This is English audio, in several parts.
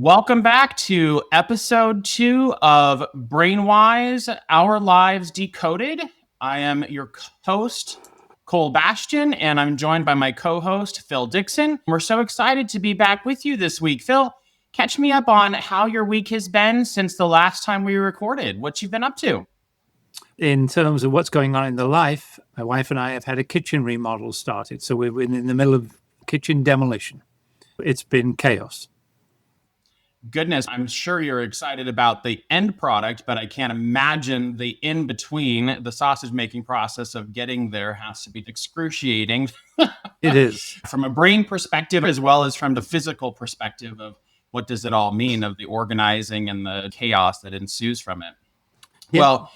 Welcome back to episode 2 of BrainWise, Our Lives Decoded. I am your host, Cole Bastian, and I'm joined by my co-host, Phil Dixon. We're so excited to be back with you this week. Phil, catch me up on how your week has been since the last time we recorded, what you've been up to. In terms of what's going on in the life, my wife and I have had a kitchen remodel started. So we've been in the middle of kitchen demolition. It's been chaos. Goodness, I'm sure you're excited about the end product, but I can't imagine the in-between, the sausage-making process of getting there has to be excruciating. It is. From a brain perspective, as well as from the physical perspective of what does it all mean, of the organizing and the chaos that ensues from it. Yeah. Well,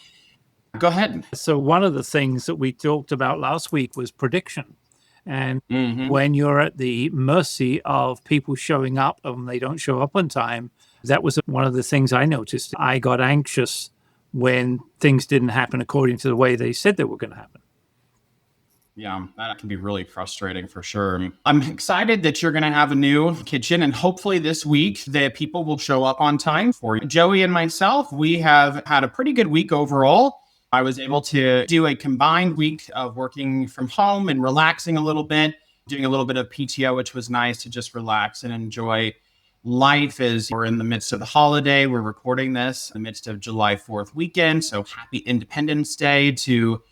go ahead. So one of the things that we talked about last week was prediction. And when you're at the mercy of people showing up and they don't show up on time, that was one of the things I noticed. I got anxious when things didn't happen according to the way they said they were going to happen. Yeah, that can be really frustrating for sure. I'm excited that you're going to have a new kitchen, and hopefully this week the people will show up on time for you. Joey and myself, we have had a pretty good week overall. I was able to do a combined week of working from home and relaxing a little bit, doing a little bit of PTO, which was nice to just relax and enjoy life as we're in the midst of the holiday. We're recording this in the midst of July 4th weekend. So happy Independence Day to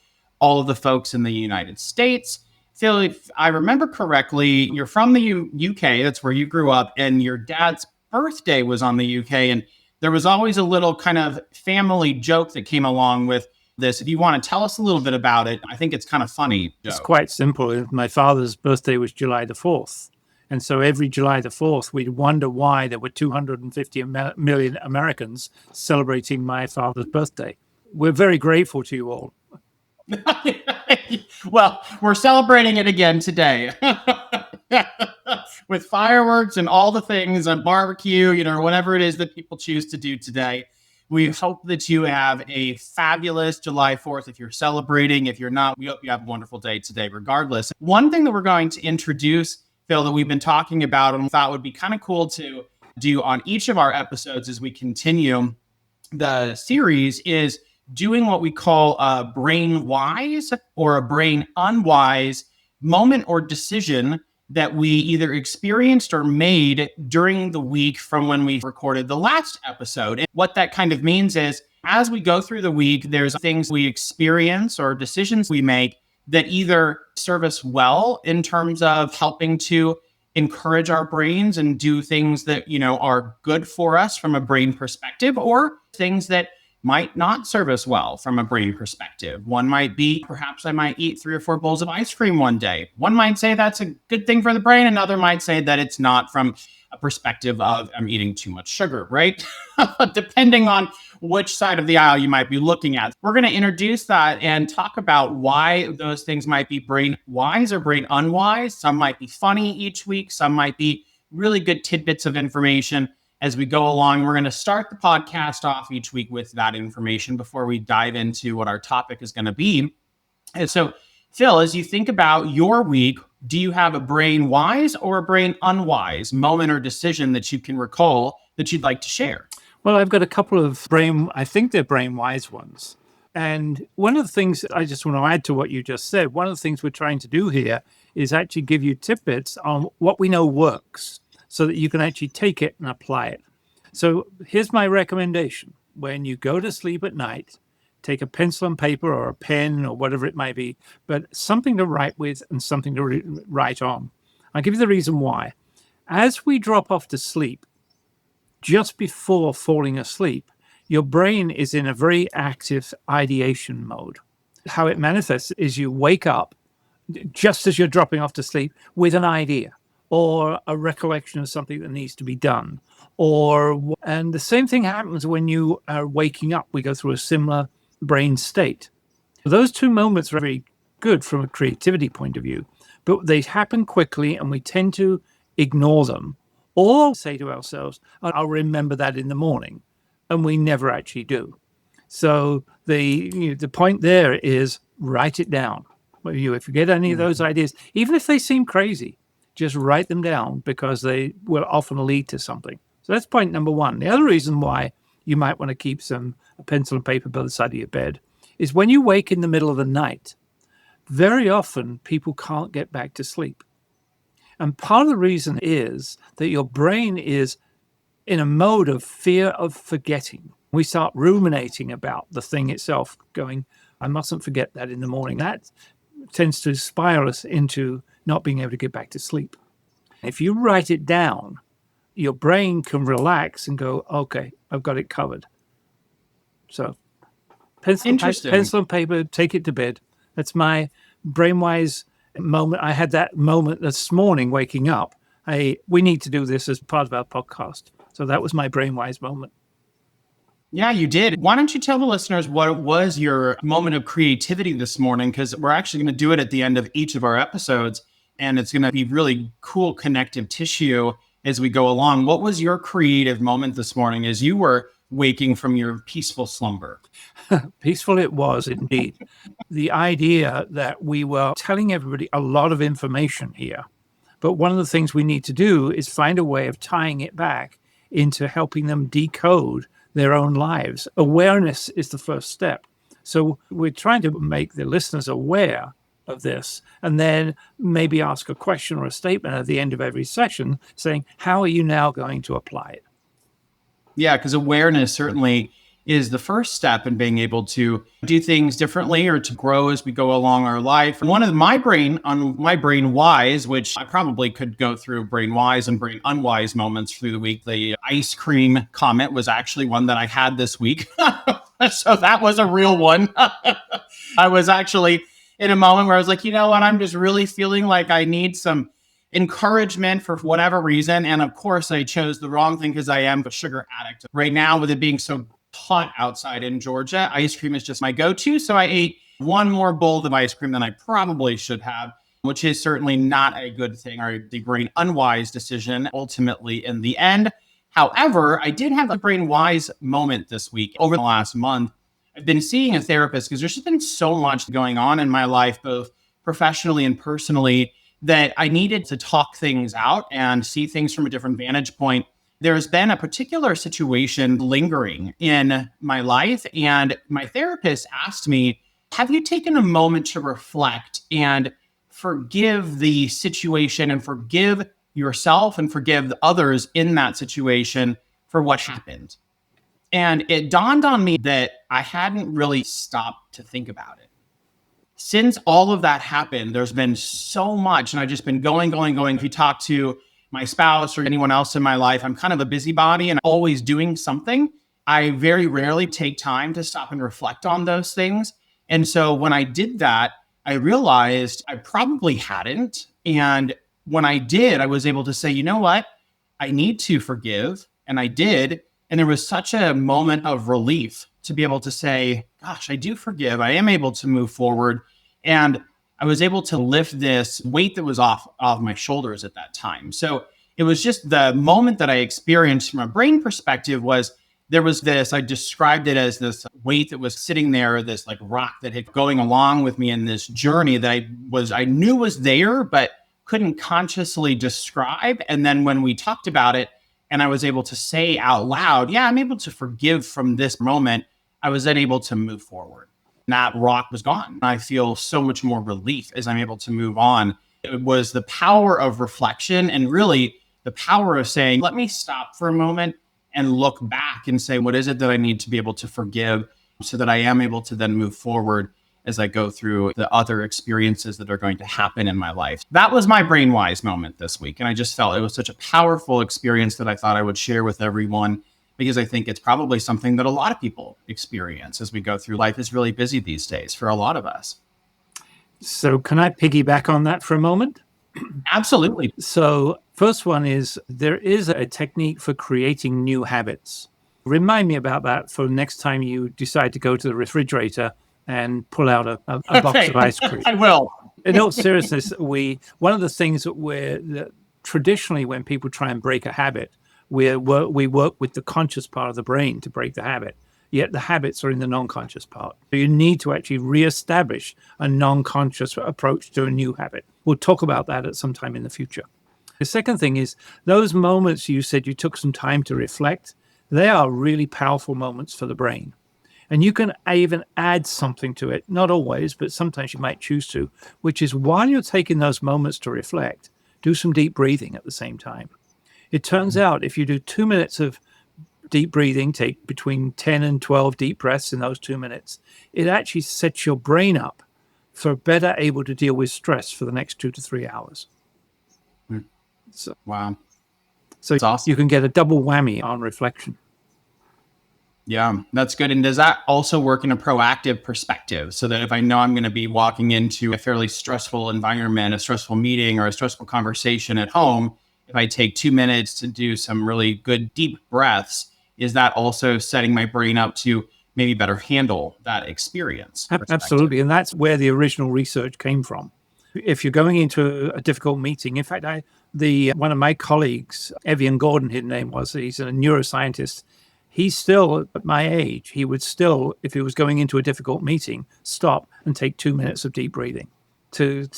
all of the folks in the United States. Phil, if I remember correctly, you're from the UK. That's where you grew up, and your dad's birthday was on the UK. And there was always a little kind of family joke that came along with this. If you want to tell us a little bit about it, I think it's kind of funny. It's quite simple. My father's birthday was July the 4th. And so every July the 4th, we'd wonder why there were 250 million Americans celebrating my father's birthday. We're very grateful to you all. Well, we're celebrating it again today with fireworks and all the things and barbecue, whatever it is that people choose to do today. We hope that you have a fabulous July 4th if you're celebrating. If you're not, we hope you have a wonderful day today regardless. One thing that we're going to introduce, Phil, that we've been talking about and thought would be kind of cool to do on each of our episodes as we continue the series is doing what we call a BrainWise or a BrainUnwise moment or decision that we either experienced or made during the week from when we recorded the last episode. And what that kind of means is as we go through the week, there's things we experience or decisions we make that either serve us well in terms of helping to encourage our brains and do things that, are good for us from a brain perspective, or things that might not serve us well from a brain perspective. One might be, perhaps I might eat 3 or 4 bowls of ice cream one day. One might say that's a good thing for the brain. Another might say that it's not from a perspective of I'm eating too much sugar, right? Depending on which side of the aisle you might be looking at. We're going to introduce that and talk about why those things might be brain wise or brain unwise. Some might be funny each week. Some might be really good tidbits of information. As we go along, we're going to start the podcast off each week with that information before we dive into what our topic is going to be. And so, Phil, as you think about your week, do you have a brain wise or a brain unwise moment or decision that you can recall that you'd like to share? Well, I've got a couple of I think they're brain wise ones. And one of the things I just want to add to what you just said, one of the things we're trying to do here is actually give you tidbits on what we know works, so that you can actually take it and apply it. So here's my recommendation. When you go to sleep at night, take a pencil and paper or a pen or whatever it may be, but something to write with and something to write on. I'll give you the reason why. As we drop off to sleep, just before falling asleep, your brain is in a very active ideation mode. How it manifests is you wake up just as you're dropping off to sleep with an idea, or a recollection of something that needs to be done. And the same thing happens when you are waking up. We go through a similar brain state. Those two moments are very good from a creativity point of view, but they happen quickly and we tend to ignore them or say to ourselves, I'll remember that in the morning. And we never actually do. So the point there is write it down. If you get any of those ideas, even if they seem crazy, just write them down because they will often lead to something. So that's point number one. The other reason why you might want to keep a pencil and paper by the side of your bed is when you wake in the middle of the night, very often people can't get back to sleep. And part of the reason is that your brain is in a mode of fear of forgetting. We start ruminating about the thing itself, going, I mustn't forget that in the morning. That tends to spiral us into not being able to get back to sleep. If you write it down, your brain can relax and go, okay, I've got it covered. So pencil and paper, take it to bed. That's my BrainWise moment. I had that moment this morning waking up. Hey, we need to do this as part of our podcast. So that was my BrainWise moment. Yeah, you did. Why don't you tell the listeners what was your moment of creativity this morning? Because we're actually going to do it at the end of each of our episodes, and it's going to be really cool connective tissue as we go along. What was your creative moment this morning as you were waking from your peaceful slumber? Peaceful it was indeed. The idea that we were telling everybody a lot of information here, but one of the things we need to do is find a way of tying it back into helping them decode their own lives. Awareness is the first step. So we're trying to make the listeners aware of this and then maybe ask a question or a statement at the end of every session saying, how are you now going to apply it? Yeah, because awareness certainly is the first step in being able to do things differently or to grow as we go along our life. One of my BrainWise, which I probably could go through BrainWise and BrainUnwise moments through the week. The ice cream comment was actually one that I had this week. So that was a real one. I was actually in a moment where I was like, you know what? I'm just really feeling like I need some encouragement for whatever reason. And of course, I chose the wrong thing because I am a sugar addict. Right now, with it being so hot outside in Georgia, ice cream is just my go-to. So I ate one more bowl of ice cream than I probably should have, which is certainly not a good thing or the BrainUnwise decision ultimately in the end. However, I did have a BrainWise moment this week over the last month. I've been seeing a therapist because there's just been so much going on in my life, both professionally and personally, that I needed to talk things out and see things from a different vantage point. There's been a particular situation lingering in my life, and my therapist asked me, have you taken a moment to reflect and forgive the situation and forgive yourself and forgive others in that situation for what happened? And it dawned on me that I hadn't really stopped to think about it. Since all of that happened, there's been so much, and I've just been going. If you talk to my spouse or anyone else in my life, I'm kind of a busybody and always doing something. I very rarely take time to stop and reflect on those things. And so when I did that, I realized I probably hadn't. And when I did, I was able to say, you know what? I need to forgive. And I did. And there was such a moment of relief to be able to say, gosh, I do forgive. I am able to move forward. And I was able to lift this weight that was off my shoulders at that time. So it was just the moment that I experienced from a brain perspective was there was this, I described it as this weight that was sitting there, this like rock that had going along with me in this journey that I knew was there, but couldn't consciously describe. And then when we talked about it and I was able to say out loud, yeah, I'm able to forgive from this moment, I was then able to move forward. That rock was gone. I feel so much more relief as I'm able to move on. It was the power of reflection and really the power of saying, let me stop for a moment and look back and say, what is it that I need to be able to forgive so that I am able to then move forward as I go through the other experiences that are going to happen in my life. That was my BrainWise moment this week. And I just felt it was such a powerful experience that I thought I would share with everyone, because I think it's probably something that a lot of people experience as we go through life. Is really busy these days for a lot of us. So can I piggyback on that for a moment? Absolutely. So first one is there is a technique for creating new habits. Remind me about that for next time you decide to go to the refrigerator and pull out a box of ice cream. I will. In all seriousness, one of the things that traditionally when people try and break a habit, we work with the conscious part of the brain to break the habit, yet the habits are in the non-conscious part. So you need to actually reestablish a non-conscious approach to a new habit. We'll talk about that at some time in the future. The second thing is those moments you said you took some time to reflect, they are really powerful moments for the brain. And you can even add something to it, not always, but sometimes you might choose to, which is while you're taking those moments to reflect, do some deep breathing at the same time. It turns out if you do 2 minutes of deep breathing, take between 10 and 12 deep breaths in those 2 minutes, it actually sets your brain up for better able to deal with stress for the next 2 to 3 hours. So, Wow. so That's awesome. you can get a double whammy on reflection. Yeah, that's good. And does that also work in a proactive perspective? So that if I know I'm going to be walking into a fairly stressful environment, a stressful meeting, or a stressful conversation at home, if I take 2 minutes to do some really good deep breaths, is that also setting my brain up to maybe better handle that experience? Absolutely. And that's where the original research came from. If you're going into a difficult meeting, in fact, one of my colleagues, Evian Gordon, his name was, he's a neuroscientist. He's still at my age. He would still, if he was going into a difficult meeting, stop and take 2 minutes of deep breathing to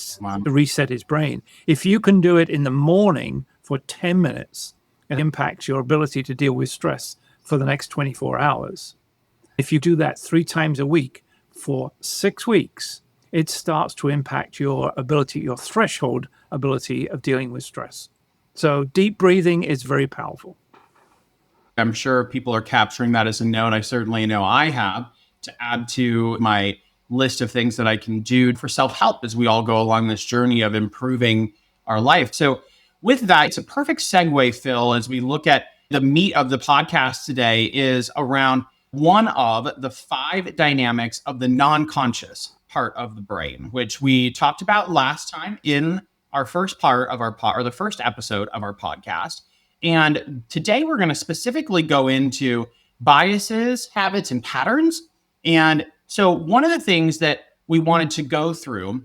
reset his brain. If you can do it in the morning for 10 minutes, it impacts your ability to deal with stress for the next 24 hours. If you do that 3 times a week for 6 weeks, it starts to impact your ability, your threshold ability of dealing with stress. So deep breathing is very powerful. I'm sure people are capturing that as a note. I certainly know I have, to add to my list of things that I can do for self-help as we all go along this journey of improving our life. So with that, it's a perfect segue, Phil, as we look at the meat of the podcast today is around one of the 5 dynamics of the non-conscious part of the brain, which we talked about last time in our first part of our or the first episode of our podcast. And today we're going to specifically go into biases, habits, and patterns. And so one of the things that we wanted to go through,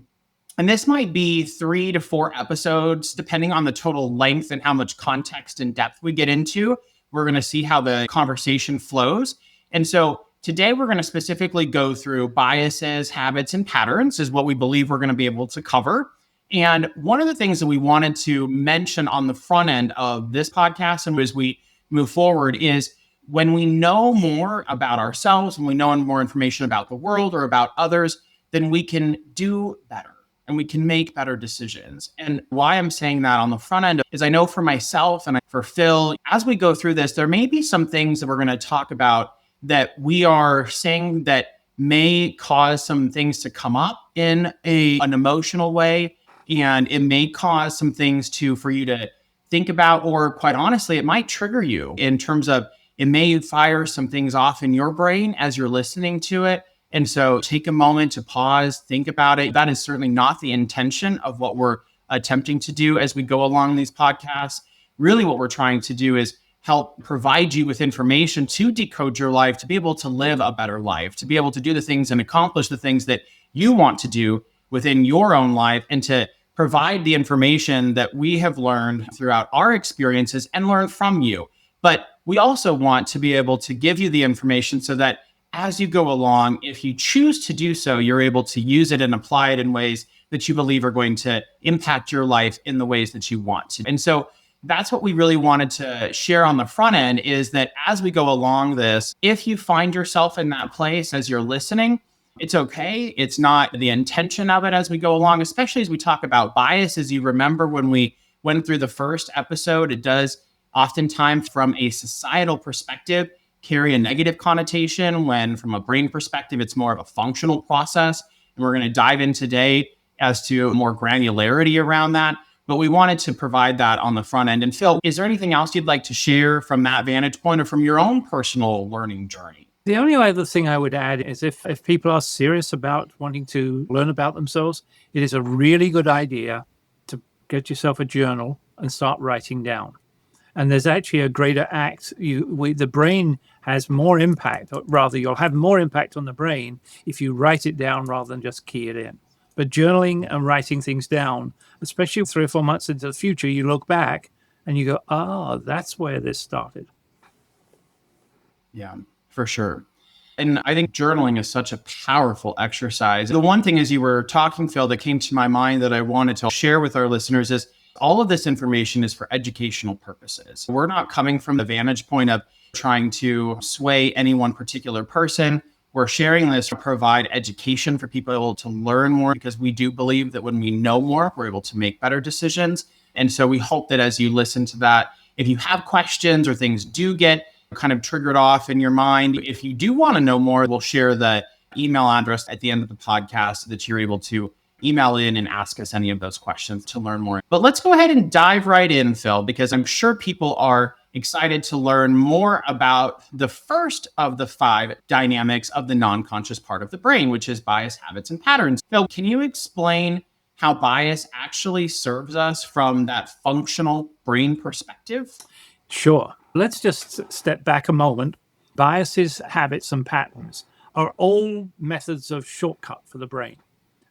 and this might be 3 to 4 episodes, depending on the total length and how much context and depth we get into. We're going to see how the conversation flows. And so today we're going to specifically go through biases, habits, and patterns is what we believe we're going to be able to cover. And one of the things that we wanted to mention on the front end of this podcast and as we move forward is when we know more about ourselves, when we know more information about the world or about others, then we can do better and we can make better decisions. And why I'm saying that on the front end is I know for myself and for Phil, as we go through this, there may be some things that we're going to talk about that we are saying that may cause some things to come up in an emotional way. And it may cause some things for you to think about, or quite honestly, it might trigger you in terms of it may fire some things off in your brain as you're listening to it. And so take a moment to pause, think about it. That is certainly not the intention of what we're attempting to do as we go along these podcasts. Really what we're trying to do is help provide you with information to decode your life, to be able to live a better life, to be able to do the things and accomplish the things that you want to do within your own life, and to provide the information that we have learned throughout our experiences and learn from you. But we also want to be able to give you the information so that as you go along, if you choose to do so, you're able to use it and apply it in ways that you believe are going to impact your life in the ways that you want to. And so that's what we really wanted to share on the front end, is that as we go along this, if you find yourself in that place as you're listening, it's okay. It's not the intention of it as we go along, especially as we talk about biases. You remember when we went through the first episode, it does oftentimes from a societal perspective carry a negative connotation, when from a brain perspective, it's more of a functional process. And we're going to dive in today as to more granularity around that. But we wanted to provide that on the front end. And Phil, is there anything else you'd like to share from that vantage point or from your own personal learning journey? The only other thing I would add is if people are serious about wanting to learn about themselves, it is a really good idea to get yourself a journal and start writing down. And there's actually a greater act. The brain has more impact, or rather you'll have more impact on the brain if you write it down rather than just key it in. But journaling and writing things down, especially 3 or 4 months into the future, you look back and you go, that's where this started. Yeah, for sure. And I think journaling is such a powerful exercise. The one thing as you were talking, Phil, that came to my mind that I wanted to share with our listeners is All of this information is for educational purposes. We're not coming from the vantage point of trying to sway any one particular person. We're sharing this to provide education for people to learn more, because we do believe that when we know more, we're able to make better decisions. And so we hope that as you listen to that, if you have questions or things do get kind of triggered off in your mind, if you do want to know more, we'll share the email address at the end of the podcast so that you're able to email in and ask us any of those questions to learn more. But let's go ahead and dive right in, Phil, because I'm sure people are excited to learn more about the first of the 5 dynamics of the non-conscious part of the brain, which is bias, habits, and patterns. Phil, can you explain how bias actually serves us from that functional brain perspective? Sure. Let's just step back a moment. Biases, habits, and patterns are all methods of shortcut for the brain.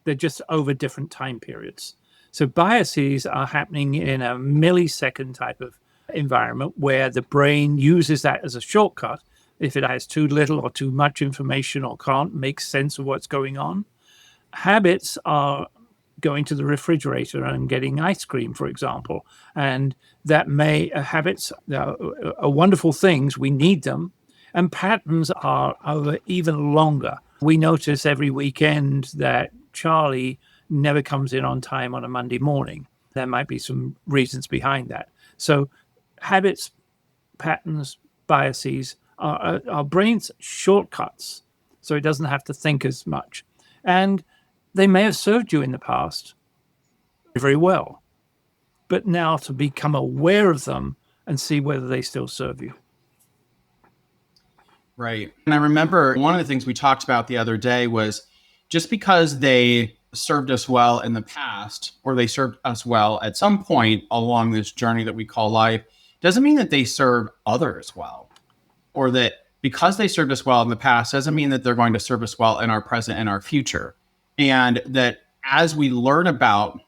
They're just over different time periods. So biases are happening in a millisecond type of environment where the brain uses that as a shortcut if it has too little or too much information or can't make sense of what's going on. Habits are going to the refrigerator and getting ice cream, for example. And that habits are wonderful things. We need them. And patterns are over even longer. We notice every weekend that Charlie never comes in on time on a Monday morning. There might be some reasons behind that. So habits, patterns, biases are our brain's shortcuts, so it doesn't have to think as much. And they may have served you in the past very well, but now to become aware of them and see whether they still serve you. Right. And I remember one of the things we talked about the other day was just because they served us well in the past, or they served us well at some point along this journey that we call life, doesn't mean that they serve others well, or that because they served us well in the past doesn't mean that they're going to serve us well in our present and our future. And that as we learn about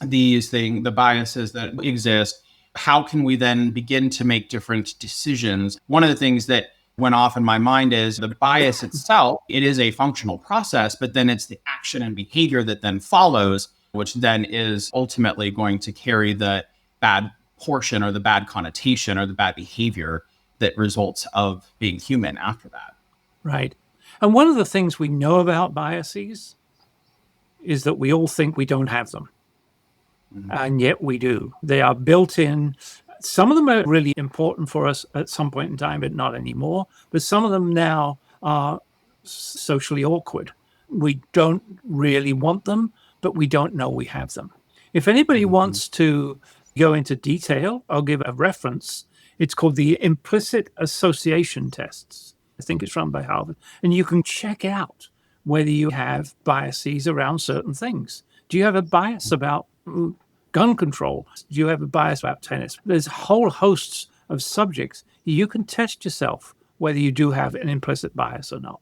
these things, the biases that exist, how can we then begin to make different decisions? One of the things that went off in my mind is the bias itself. It is a functional process, but then it's the action and behavior that then follows, which then is ultimately going to carry the bad portion or the bad connotation or the bad behavior that results of being human after that. Right. And one of the things we know about biases is that we all think we don't have them. Mm-hmm. And yet we do. They are built in. Some of them are really important for us at some point in time, but not anymore. But some of them now are socially awkward. We don't really want them, but we don't know we have them. If anybody wants to go into detail, I'll give a reference. It's called the implicit association tests. I think it's run by Harvard. And you can check out whether you have biases around certain things. Do you have a bias about gun control? Do you have a bias about tennis? There's whole hosts of subjects. You can test yourself whether you do have an implicit bias or not.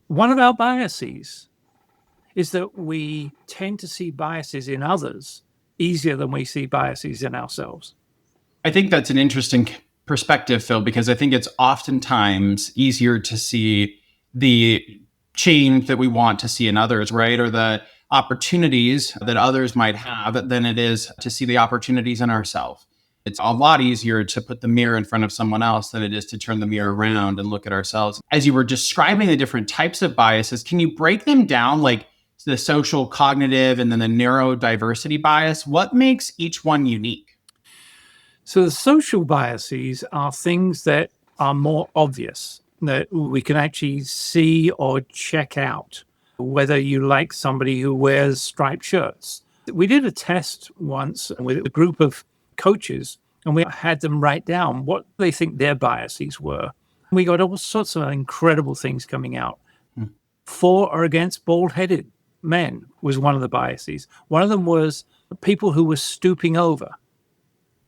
One of our biases is that we tend to see biases in others easier than we see biases in ourselves. I think that's an interesting perspective, Phil, because I think it's oftentimes easier to see the change that we want to see in others, right? Or the opportunities that others might have than it is to see the opportunities in ourselves. It's a lot easier to put the mirror in front of someone else than it is to turn the mirror around and look at ourselves. As you were describing the different types of biases, can you break them down, like the social, cognitive, and then the neurodiversity bias? What makes each one unique? So the social biases are things that are more obvious, that we can actually see or check out. Whether you like somebody who wears striped shirts. We did a test once with a group of coaches, and we had them write down what they think their biases were. We got all sorts of incredible things coming out. For or against bald-headed men was one of the biases. One of them was people who were stooping over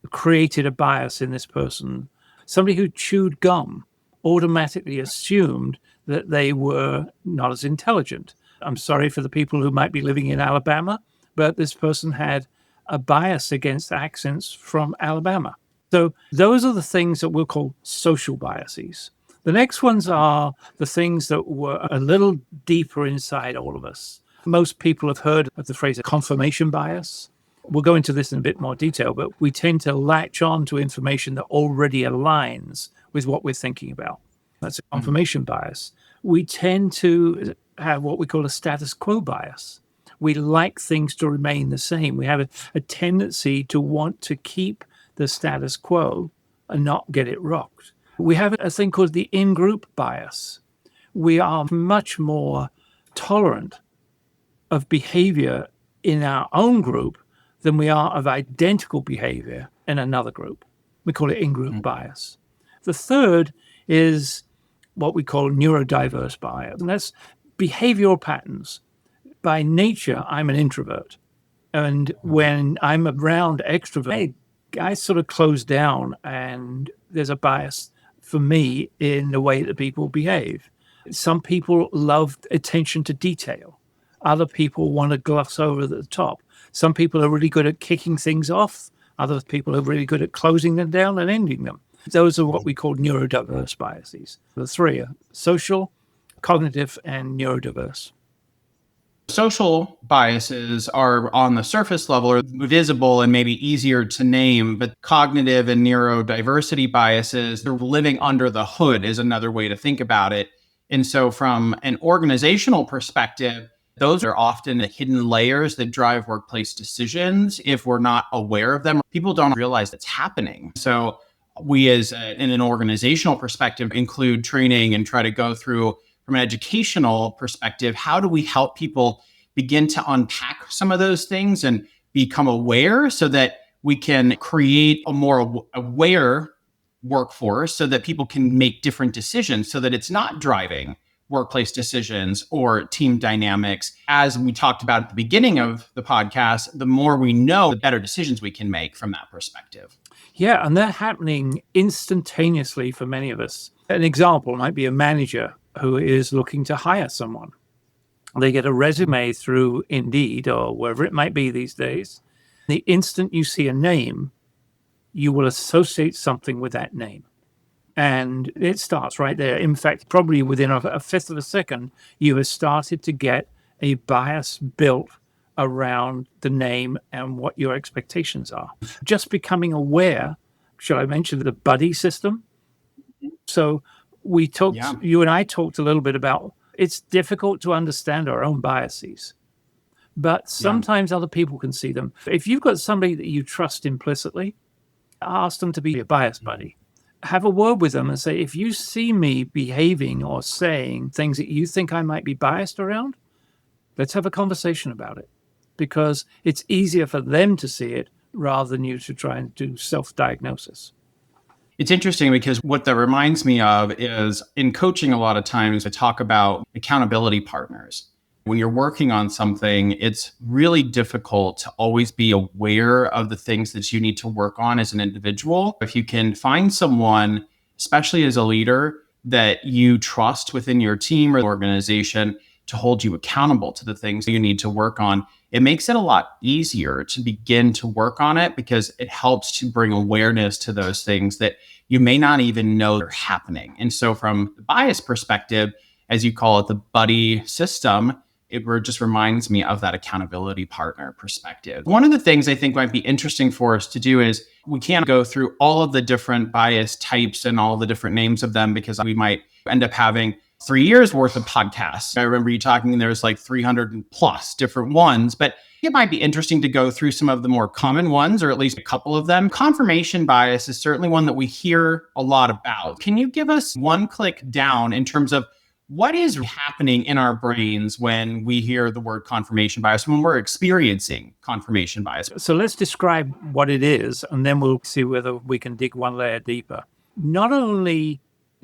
created a bias in this person. Somebody who chewed gum automatically assumed that they were not as intelligent. I'm sorry for the people who might be living in Alabama, but this person had a bias against accents from Alabama. So those are the things that we'll call social biases. The next ones are the things that were a little deeper inside all of us. Most people have heard of the phrase confirmation bias we'll go into this in a bit more detail, but we tend to latch on to information that already aligns with what we're thinking about. That's a confirmation bias. We tend to have what we call a status quo bias. We like things to remain the same. We have a tendency to want to keep the status quo and not get it rocked. We have a thing called the in-group bias. We are much more tolerant of behavior in our own group than we are of identical behavior in another group. We call it in-group bias. The third is what we call neurodiverse bias, and that's behavioral patterns. By nature, I'm an introvert. And when I'm around extroverts, I sort of close down, and there's a bias for me in the way that people behave. Some people love attention to detail. Other people want to gloss over the top. Some people are really good at kicking things off. Other people are really good at closing them down and ending them. Those are what we call neurodiverse biases. The three are social, cognitive, and neurodiverse. Social biases are on the surface level or visible and maybe easier to name, but cognitive and neurodiversity biases, they're living under the hood is another way to think about it. And so from an organizational perspective, those are often the hidden layers that drive workplace decisions. If we're not aware of them, people don't realize it's happening. So we in an organizational perspective, include training and try to go through from an educational perspective, how do we help people begin to unpack some of those things and become aware so that we can create a more aware workforce so that people can make different decisions so that it's not driving workplace decisions or team dynamics. As we talked about at the beginning of the podcast, the more we know, the better decisions we can make from that perspective. Yeah, and they're happening instantaneously for many of us. An example might be a manager who is looking to hire someone. They get a resume through Indeed or wherever it might be these days. The instant you see a name, you will associate something with that name. And it starts right there. In fact, probably within a fifth of a second, you have started to get a bias built around the name and what your expectations are. Just becoming aware, shall I mention the buddy system? So you and I talked a little bit about it's difficult to understand our own biases, but sometimes other people can see them. If you've got somebody that you trust implicitly, ask them to be your bias buddy. Have a word with them and say, if you see me behaving or saying things that you think I might be biased around, let's have a conversation about it, because it's easier for them to see it rather than you to try and do self-diagnosis. It's interesting because what that reminds me of is in coaching, a lot of times I talk about accountability partners. When you're working on something, it's really difficult to always be aware of the things that you need to work on as an individual. If you can find someone, especially as a leader, that you trust within your team or organization to hold you accountable to the things you need to work on, it makes it a lot easier to begin to work on it because it helps to bring awareness to those things that you may not even know are happening. And so from the bias perspective, as you call it, the buddy system, it just reminds me of that accountability partner perspective. One of the things I think might be interesting for us to do is we can't go through all of the different bias types and all the different names of them because we might end up having 3 years worth of podcasts. I remember you talking, there's like 300 plus different ones, but it might be interesting to go through some of the more common ones, or at least a couple of them. Confirmation bias is certainly one that we hear a lot about. Can you give us one click down in terms of what is happening in our brains when we hear the word confirmation bias, when we're experiencing confirmation bias? So let's describe what it is, and then we'll see whether we can dig one layer deeper. Not only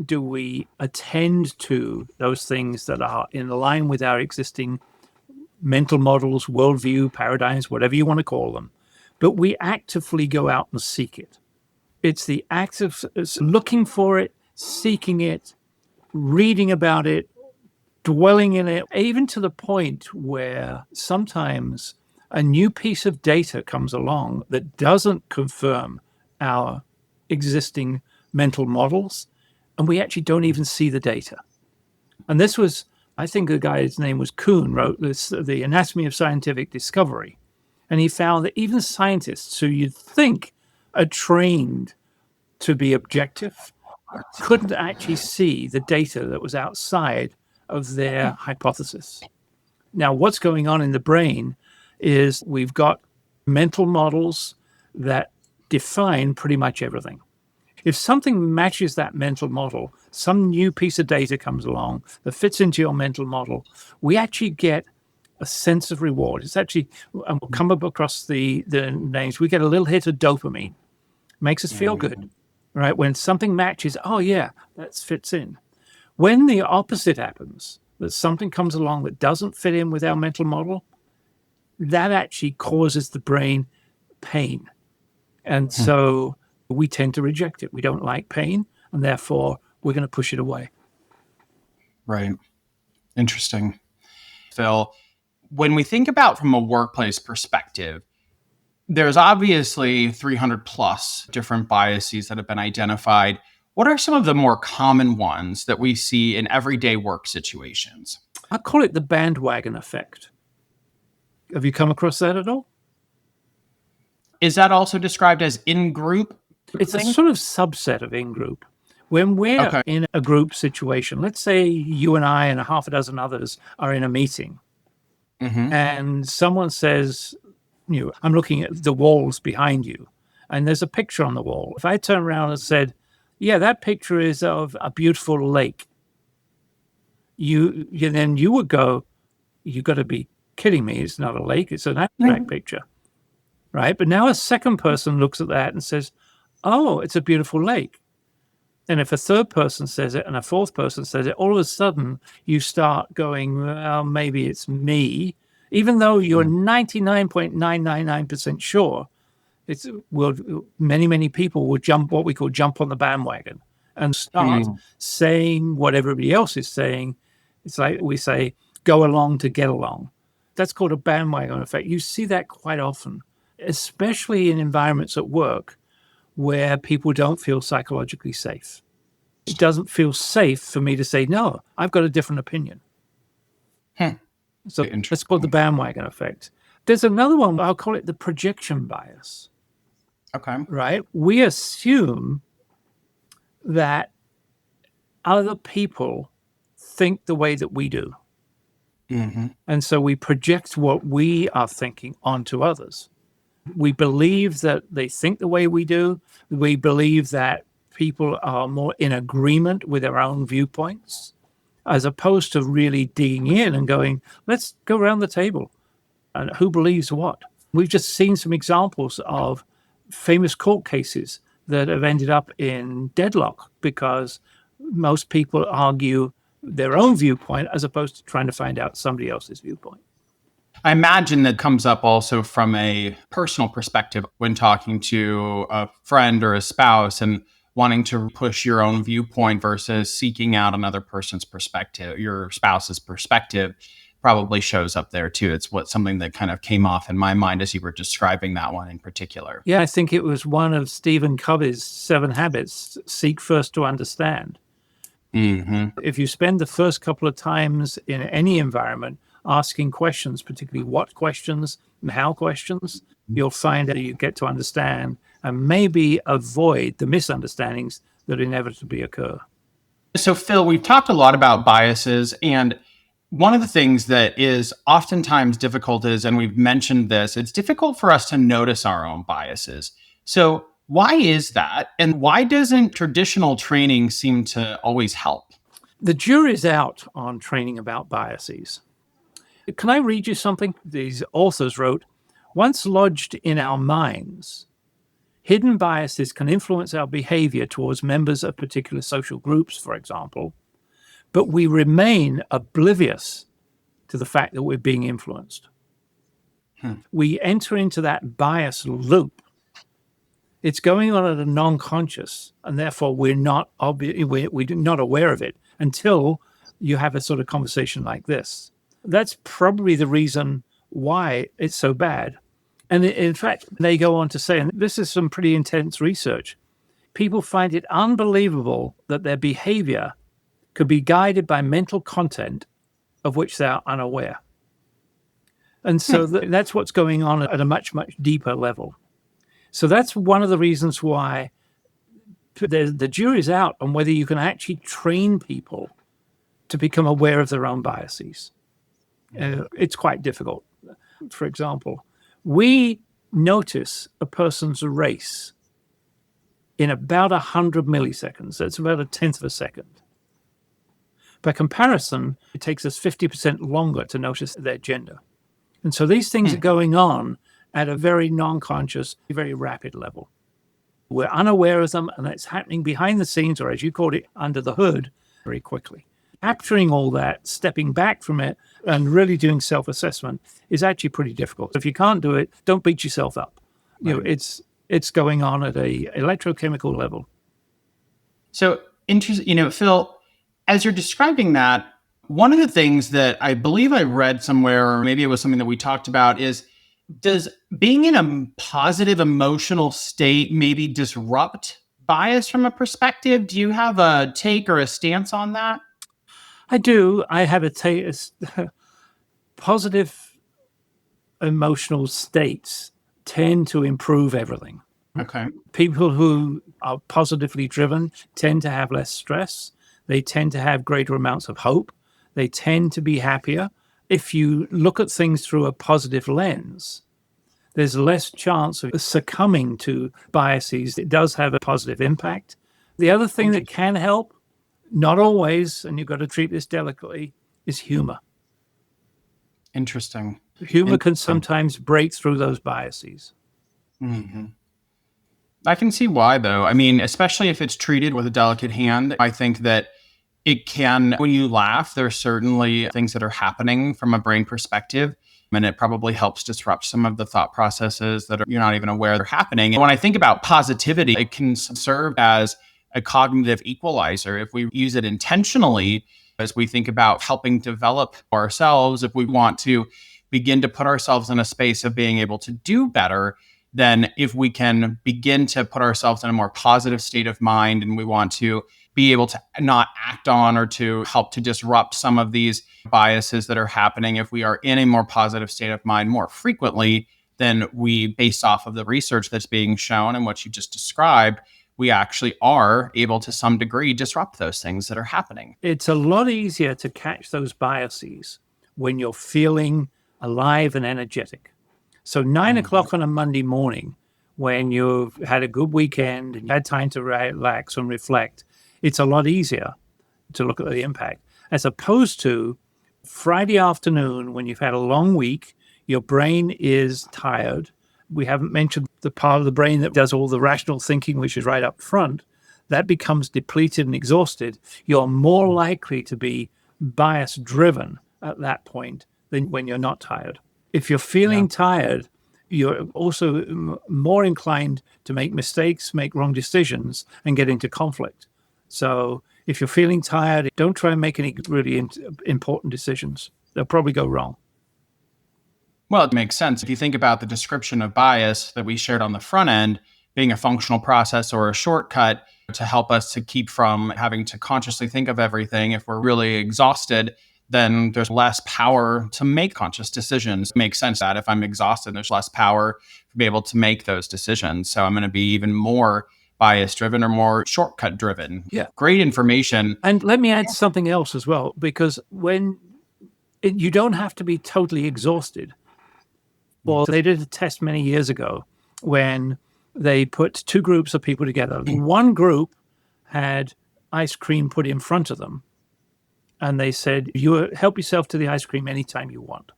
do we attend to those things that are in line with our existing mental models, worldview, paradigms, whatever you want to call them, but we actively go out and seek it. It's the act of looking for it, seeking it, reading about it, dwelling in it, even to the point where sometimes a new piece of data comes along that doesn't confirm our existing mental models, and we actually don't even see the data. And this was, I think the guy's name was Kuhn, wrote this, The Anatomy of Scientific Discovery. And he found that even scientists who you'd think are trained to be objective couldn't actually see the data that was outside of their hypothesis. Now, what's going on in the brain is we've got mental models that define pretty much everything. If something matches that mental model, some new piece of data comes along that fits into your mental model, we actually get a sense of reward. It's actually, and we'll come up across the names, we get a little hit of dopamine. Makes us feel good, right? When something matches, oh yeah, that fits in. When the opposite happens, that something comes along that doesn't fit in with our mental model, that actually causes the brain pain. And so we tend to reject it. We don't like pain, and therefore we're going to push it away. Right. Interesting. Phil, when we think about from a workplace perspective, there's obviously 300 plus different biases that have been identified. What are some of the more common ones that we see in everyday work situations? I call it the bandwagon effect. Have you come across that at all? Is that also described as in-group? It's a sort of subset of in-group. When we're in a group situation, let's say you and I and a half a dozen others are in a meeting, and someone says, I'm looking at the walls behind you, and there's a picture on the wall. If I turn around and said, yeah, that picture is of a beautiful lake, then you would go, you got to be kidding me. It's not a lake. It's an abstract picture, right? But now a second person looks at that and says, oh, it's a beautiful lake. And if a third person says it and a fourth person says it, all of a sudden you start going, well, maybe it's me, even though you're 99.999% sure. Many people will jump on the bandwagon and start saying what everybody else is saying. It's like we say, go along to get along. That's called a bandwagon effect. You see that quite often, especially in environments at work where people don't feel psychologically safe. It doesn't feel safe for me to say, no, I've got a different opinion. So that's called the bandwagon effect. There's another one, I'll call it the projection bias. Okay. Right? We assume that other people think the way that we do. And so we project what we are thinking onto others. We believe that they think the way we do. We believe that people are more in agreement with their own viewpoints, as opposed to really digging in and going, let's go around the table. And who believes what? We've just seen some examples of famous court cases that have ended up in deadlock because most people argue their own viewpoint as opposed to trying to find out somebody else's viewpoint. I imagine that comes up also from a personal perspective when talking to a friend or a spouse and wanting to push your own viewpoint versus seeking out another person's perspective. Your spouse's perspective probably shows up there too. It's something that kind of came off in my mind as you were describing that one in particular. Yeah, I think it was one of Stephen Covey's 7 habits, seek first to understand. If you spend the first couple of times in any environment asking questions, particularly what questions and how questions, you'll find that you get to understand and maybe avoid the misunderstandings that inevitably occur. So, Phil, we've talked a lot about biases, and one of the things that is oftentimes difficult is, and we've mentioned this, it's difficult for us to notice our own biases. So why is that? And why doesn't traditional training seem to always help? The jury's out on training about biases. Can I read you something these authors wrote? Once lodged in our minds, hidden biases can influence our behavior towards members of particular social groups, for example, but we remain oblivious to the fact that we're being influenced. We enter into that bias loop. It's going on at a non-conscious, and therefore we're not aware of it until you have a sort of conversation like this. That's probably the reason why it's so bad. And in fact, they go on to say, and this is some pretty intense research, people find it unbelievable that their behavior could be guided by mental content of which they are unaware. And so that's what's going on at a much, much deeper level. So that's one of the reasons why the jury's out on whether you can actually train people to become aware of their own biases. It's quite difficult. For example, we notice a person's race in about 100 milliseconds. That's about a tenth of a second. By comparison, it takes us 50% longer to notice their gender. And so these things are going on at a very non-conscious, very rapid level. We're unaware of them, and it's happening behind the scenes, or as you called it, under the hood, very quickly. Capturing all that, stepping back from it, and really doing self-assessment is actually pretty difficult. If you can't do it, don't beat yourself up. Right. You know, it's going on at a electrochemical level. So interesting, Phil, as you're describing that, one of the things that I believe I read somewhere, or maybe it was something that we talked about, is does being in a positive emotional state maybe disrupt bias from a perspective? Do you have a take or a stance on that? I do. I have a positive emotional states tend to improve everything. Okay. People who are positively driven tend to have less stress. They tend to have greater amounts of hope. They tend to be happier. If you look at things through a positive lens, there's less chance of succumbing to biases. It does have a positive impact. The other thing that can help, not always, and you've got to treat this delicately, is humor. Interesting. Humor can sometimes break through those biases. Mm-hmm. I can see why, though. I mean, especially if it's treated with a delicate hand, I think that it can, when you laugh, there's certainly things that are happening from a brain perspective. And it probably helps disrupt some of the thought processes that you're not even aware they're happening. And when I think about positivity, it can serve as a cognitive equalizer if we use it intentionally, as we think about helping develop ourselves. If we want to begin to put ourselves in a space of being able to do better, then if we can begin to put ourselves in a more positive state of mind, and we want to be able to not act on or to help to disrupt some of these biases that are happening, if we are in a more positive state of mind more frequently, then we, based off of the research that's being shown and what you just described, we actually are able to some degree disrupt those things that are happening. It's a lot easier to catch those biases when you're feeling alive and energetic. So 9 o'clock on a Monday morning, when you've had a good weekend and you had time to relax and reflect, it's a lot easier to look at the impact, as opposed to Friday afternoon when you've had a long week, your brain is tired. We haven't mentioned the part of the brain that does all the rational thinking, which is right up front. That becomes depleted and exhausted. You're more likely to be bias driven at that point than when you're not tired. If you're feeling tired, you're also more inclined to make mistakes, make wrong decisions, and get into conflict. So if you're feeling tired, don't try and make any really important decisions. They'll probably go wrong. Well, it makes sense. If you think about the description of bias that we shared on the front end, being a functional process or a shortcut to help us to keep from having to consciously think of everything. If we're really exhausted, then there's less power to make conscious decisions. It makes sense that if I'm exhausted, there's less power to be able to make those decisions. So I'm going to be even more bias driven or more shortcut driven. Yeah. Great information. And let me add something else as well, because you don't have to be totally exhausted. Well, they did a test many years ago when they put two groups of people together. One group had ice cream put in front of them, and they said, you help yourself to the ice cream anytime you want.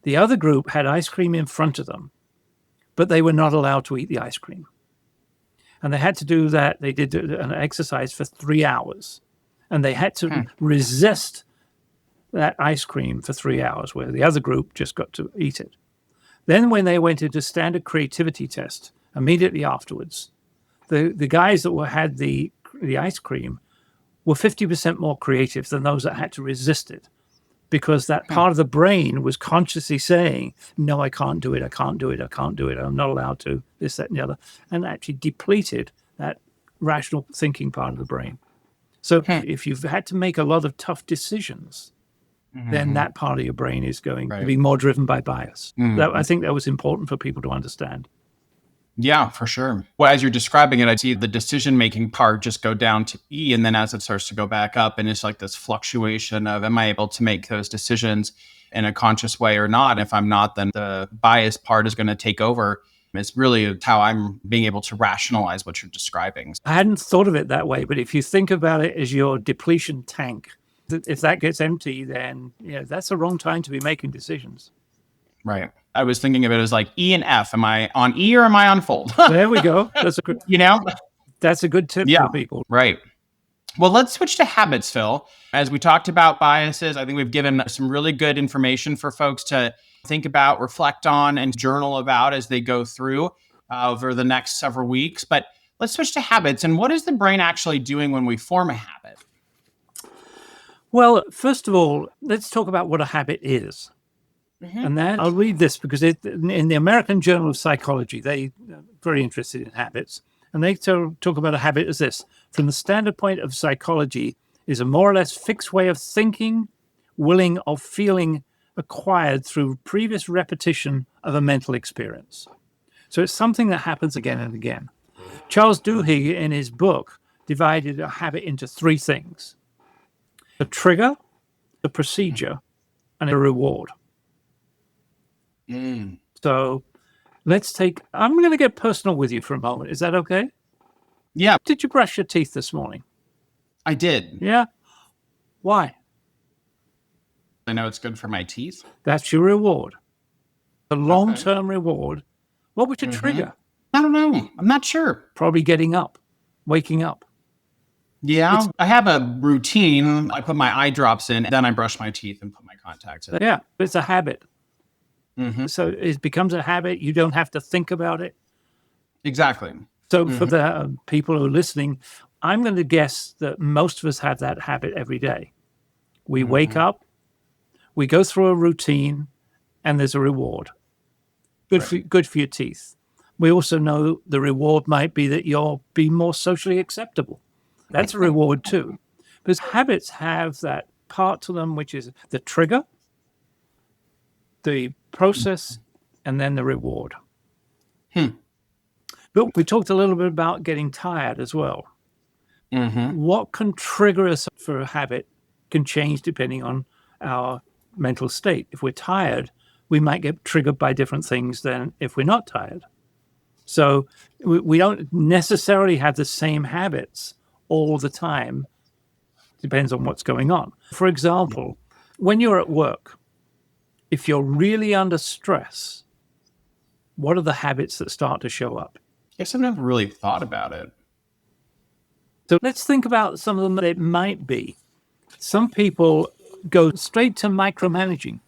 The other group had ice cream in front of them, but they were not allowed to eat the ice cream. And they had to do that. They did an exercise for 3 hours, and they had to resist that ice cream for 3 hours, where the other group just got to eat it. Then when they went into standard creativity test immediately afterwards, the guys that had the ice cream were 50% more creative than those that had to resist it, because that part of the brain was consciously saying, no, I can't do it, I can't do it, I can't do it, I'm not allowed to, this, that, and the other, and actually depleted that rational thinking part of the brain. So if you've had to make a lot of tough decisions, then that part of your brain is going to Right. be more driven by bias. I think that was important for people to understand. Yeah, for sure. Well, as you're describing it, I see the decision-making part just go down to E, and then as it starts to go back up, and it's like this fluctuation of, am I able to make those decisions in a conscious way or not? If I'm not, then the bias part is going to take over. It's really how I'm being able to rationalize what you're describing. I hadn't thought of it that way, but if you think about it as your depletion tank, if that gets empty, then that's the wrong time to be making decisions. Right. I was thinking of it as like E and F. Am I on E or am I on fold? There we go. That's a good, that's a good tip for people. Right. Well, let's switch to habits, Phil. As we talked about biases, I think we've given some really good information for folks to think about, reflect on, and journal about as they go through over the next several weeks. But let's switch to habits. And what is the brain actually doing when we form a habit? Well, first of all, let's talk about what a habit is. And then I'll read this because in the American Journal of Psychology, they're very interested in habits. And they talk about a habit as this: from the standard point of psychology, is a more or less fixed way of thinking, willing, or feeling acquired through previous repetition of a mental experience. So it's something that happens again and again. Charles Duhigg, in his book, divided a habit into three things: a trigger, a procedure, and a reward. So I'm going to get personal with you for a moment. Is that okay? Yeah. Did you brush your teeth this morning? I did. Yeah. Why? I know it's good for my teeth. That's your reward. The long-term reward. What was your trigger? I don't know. I'm not sure. Probably getting up, waking up. Yeah. I have a routine. I put my eye drops in, then I brush my teeth and put my contacts in. Yeah. It's a habit. So it becomes a habit. You don't have to think about it. Exactly. So for the people who are listening, I'm going to guess that most of us have that habit every day. We wake up, we go through a routine, and there's a reward. Good for your teeth. We also know the reward might be that you'll be more socially acceptable. That's a reward too. Because habits have that part to them, which is the trigger, the process, and then the reward. But we talked a little bit about getting tired as well. What can trigger us for a habit can change depending on our mental state. If we're tired, we might get triggered by different things than if we're not tired. So we don't necessarily have the same habits all the time. Depends on what's going on. For example, when you're at work, if you're really under stress, what are the habits that start to show up? I guess I've never really thought about it. So let's think about some of them that it might be. Some people go straight to micromanaging.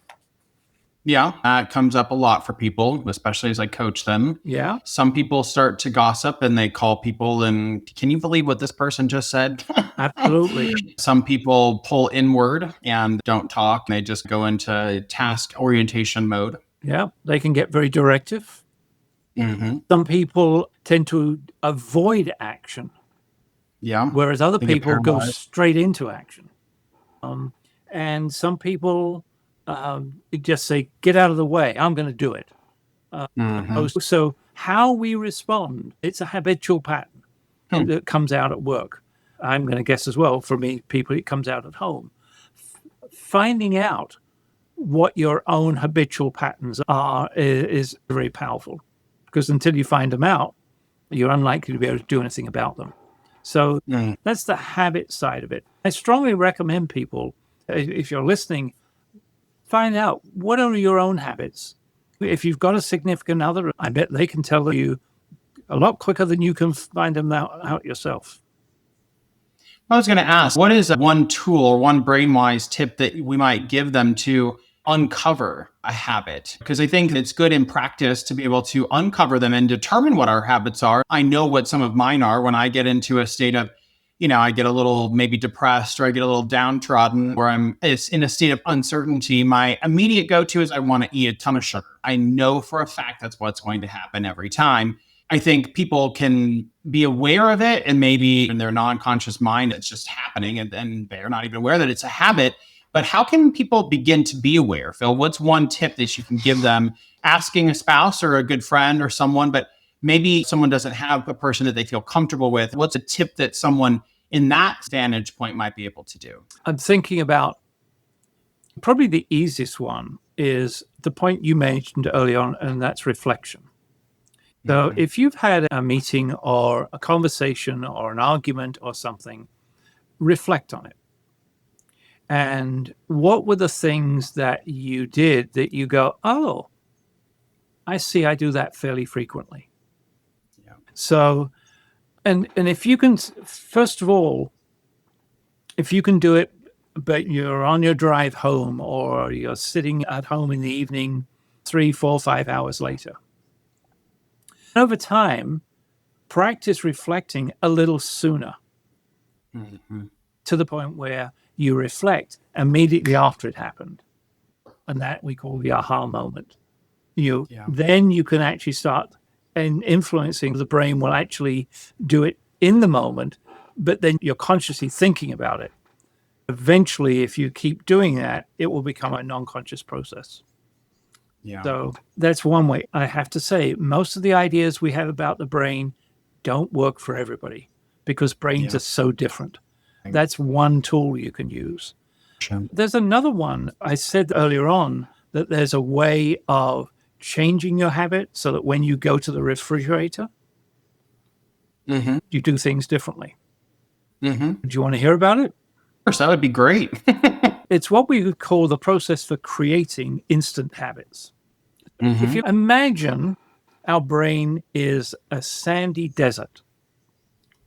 Yeah, that comes up a lot for people, especially as I coach them. Yeah. Some people start to gossip and they call people and, can you believe what this person just said? Absolutely. Some people pull inward and don't talk. They just go into task orientation mode. Yeah, they can get very directive. Some people tend to avoid action. Yeah. Whereas other They get people go paralyzed. straight into action. And some people just say, get out of the way, I'm going to do it. So how we respond, it's a habitual pattern that comes out at work. I'm going to guess as well, for me, people, it comes out at home. Finding out what your own habitual patterns are is very powerful, because until you find them out, you're unlikely to be able to do anything about them. So that's the habit side of it. I strongly recommend people, if you're listening, find out what are your own habits. If you've got a significant other, I bet they can tell you a lot quicker than you can find them out yourself. I was going to ask, what is one tool or one BrainWise tip that we might give them to uncover a habit? Because I think it's good in practice to be able to uncover them and determine what our habits are. I know what some of mine are when I get into a state of, I get a little maybe depressed or I get a little downtrodden where it's in a state of uncertainty. My immediate go-to is I want to eat a ton of sugar. I know for a fact that's what's going to happen every time. I think people can be aware of it and maybe in their non-conscious mind, it's just happening and they're not even aware that it's a habit. But how can people begin to be aware, Phil? What's one tip that you can give them, asking a spouse or a good friend or someone, but maybe someone doesn't have a person that they feel comfortable with? What's a tip that someone in that vantage point might be able to do? I'm thinking about probably the easiest one is the point you mentioned early on, and that's reflection. So if you've had a meeting or a conversation or an argument or something, reflect on it. And what were the things that you did that you go, oh, I see, I do that fairly frequently. Yeah. So, and if you can, first of all, if you can do it, but you're on your drive home or you're sitting at home in the evening, 3, 4, 5 hours later. Over time, practice reflecting a little sooner to the point where you reflect immediately after it happened. And that we call the aha moment. Then you can actually start and influencing. The brain will actually do it in the moment, but then you're consciously thinking about it. Eventually, if you keep doing that, it will become a non-conscious process. Yeah. So that's one way. I have to say, most of the ideas we have about the brain don't work for everybody because brains are so different. That's one tool you can use. Sure. There's another one. I said earlier on that there's a way of changing your habit so that when you go to the refrigerator, you do things differently. Do you want to hear about it? Of course, that would be great. It's what we would call the process for creating instant habits. If you imagine our brain is a sandy desert,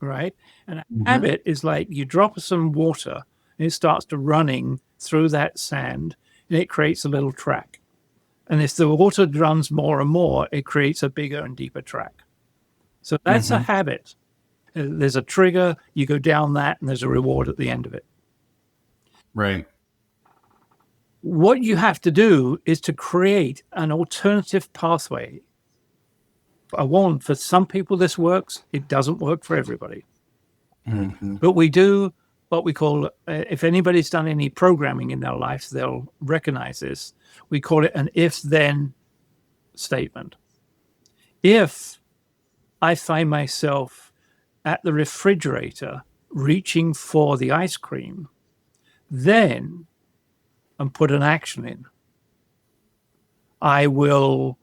right? And a habit is like you drop some water and it starts to running through that sand and it creates a little track. And if the water runs more and more, it creates a bigger and deeper track. So that's a habit. There's a trigger, you go down that, and there's a reward at the end of it. Right. What you have to do is to create an alternative pathway. I warn, for some people this works. It doesn't work for everybody. But we do what we call, if anybody's done any programming in their life, they'll recognize this. We call it an if-then statement. If I find myself at the refrigerator reaching for the ice cream, then, and put an action in, I will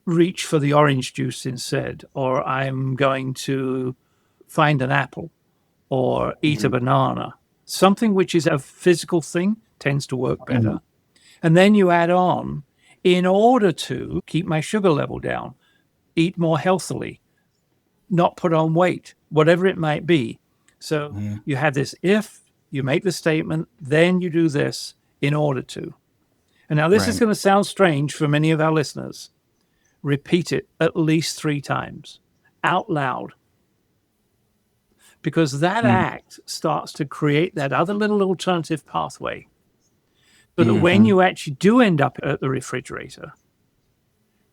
reach for the orange juice instead, or I'm going to find an apple or eat a banana. Something which is a physical thing tends to work better. And then you add on, in order to keep my sugar level down, eat more healthily, not put on weight, whatever it might be. So you have this if, you make the statement, then you do this in order to. And now this is going to sound strange for many of our listeners. Repeat it at least 3 times out loud. Because that act starts to create that other little alternative pathway. So that when you actually do end up at the refrigerator,